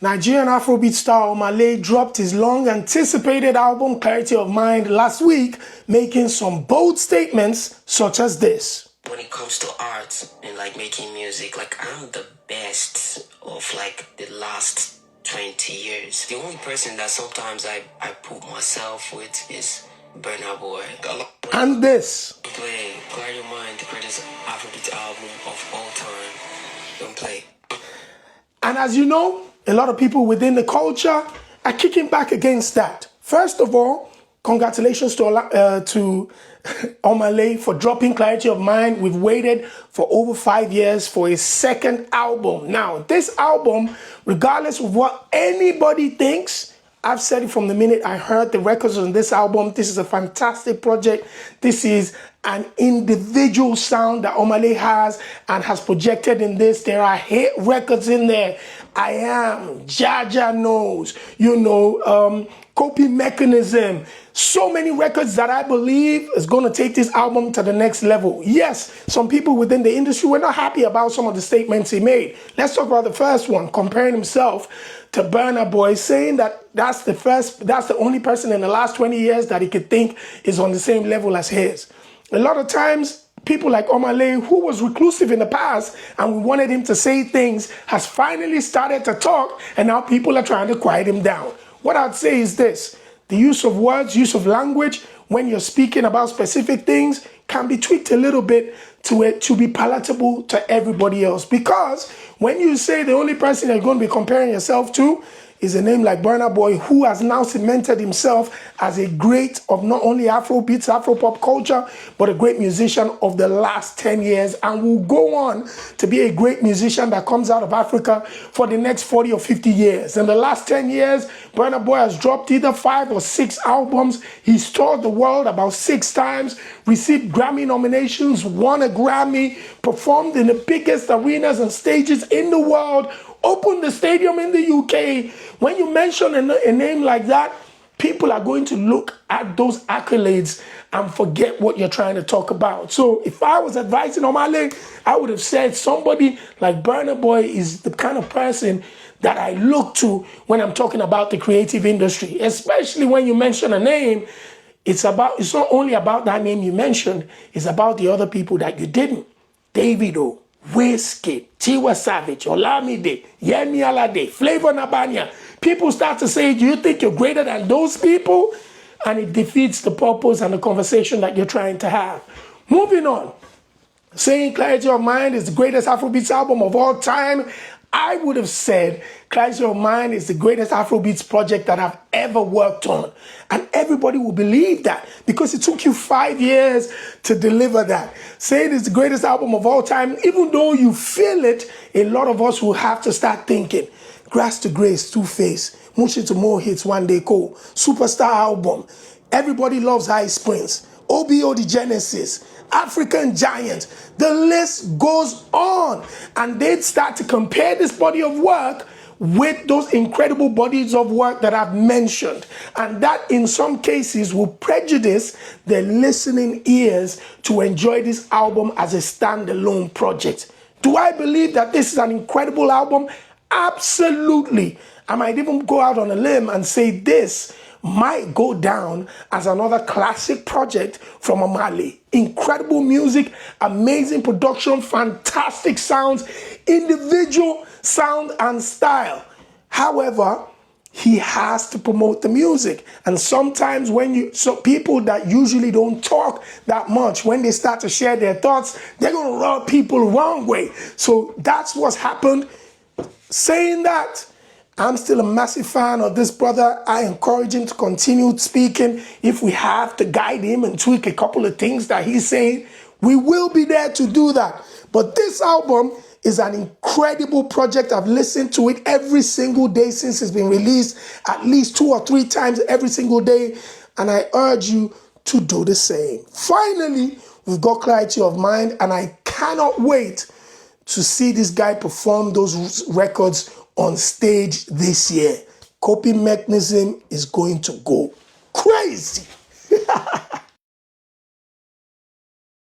Nigerian Afrobeat star Omah Lay dropped his long-anticipated album Clarity of Mind last week, making some bold statements such as this. When it comes to art and making music, I'm the best of the last 20 years. The only person that sometimes I put myself with is Burnaboy. And this. Play Clarity of Mind, the greatest Afrobeat album of all time. Don't play. And as you know, a lot of people within the culture are kicking back against that. First of all, congratulations to Omah Lay for dropping Clarity of Mind. We've waited for over 5 years for his second album. Now, this album, regardless of what anybody thinks, I've said it from the minute I heard the records on this album. This is a fantastic project. This is an individual sound that Omah Lay has and has projected in this. There are hit records in there. I Am, Jaja Knows, Coping Mechanism. So many records that I believe is going to take this album to the next level. Yes, some people within the industry were not happy about some of the statements he made. Let's talk about the first one, comparing himself to Burnaboy, saying that that's the only person in the last 20 years that he could think is on the same level as his. A lot of times, people like Omah Lay, who was reclusive in the past and we wanted him to say things, has finally started to talk, and now people are trying to quiet him down. What I'd say is this: the use of words, use of language, when you're speaking about specific things, can be tweaked a little bit to be palatable to everybody else. Because when you say the only person you're going to be comparing yourself to is a name like Burnaboy, who has now cemented himself as a great of not only Afrobeats, Afropop culture, but a great musician of the last 10 years, and will go on to be a great musician that comes out of Africa for the next 40 or 50 years. In the last 10 years, Burnaboy has dropped either 5 or 6 albums. He's toured the world about 6 times, received Grammy nominations, won a Grammy, performed in the biggest arenas and stages in the world, opened the stadium in the UK. When you mention a name like that, people are going to look at those accolades and forget what you're trying to talk about. So if I was advising Omah Lay, I would have said somebody like Burnaboy is the kind of person that I look to when I'm talking about the creative industry, especially when you mention a name. It's not only about that name you mentioned, it's about the other people that you didn't. Davido, Wizkid, Tiwa Savage, Olamide, Yemi Alade, Flavor Nabanya. People start to say, do you think you're greater than those people? And it defeats the purpose and the conversation that you're trying to have. Moving on, saying Clarity of Mind is the greatest Afrobeats album of all time, I would have said Clarity of Mind is the greatest Afrobeats project that I've ever worked on. And everybody will believe that because it took you 5 years to deliver that. Saying it's the greatest album of all time, even though you feel it, a lot of us will have to start thinking. Grass to Grace, Two-Face, Mushi to More Hits, One Day Cool, Superstar Album, Everybody Loves High Springs, OBO The Genesis, African Giant. The list goes on. And they'd start to compare this body of work with those incredible bodies of work that I've mentioned. And that in some cases will prejudice their listening ears to enjoy this album as a standalone project. Do I believe that this is an incredible album? Absolutely. I might even go out on a limb and say this might go down as another classic project from Omah Lay. Incredible music, amazing production, fantastic sounds, individual sound and style. However, he has to promote the music. And sometimes people that usually don't talk that much, when they start to share their thoughts, they're going to rub people the wrong way. So that's what's happened. Saying that, I'm still a massive fan of this brother. I encourage him to continue speaking. If we have to guide him and tweak a couple of things that he's saying, we will be there to do that. But this album is an incredible project. I've listened to it every single day since it's been released, at least 2 or 3 times every single day. And I urge you to do the same. Finally, we've got Clarity of Mind, and I cannot wait to see this guy perform those records on stage this year. Coping Mechanism is going to go crazy.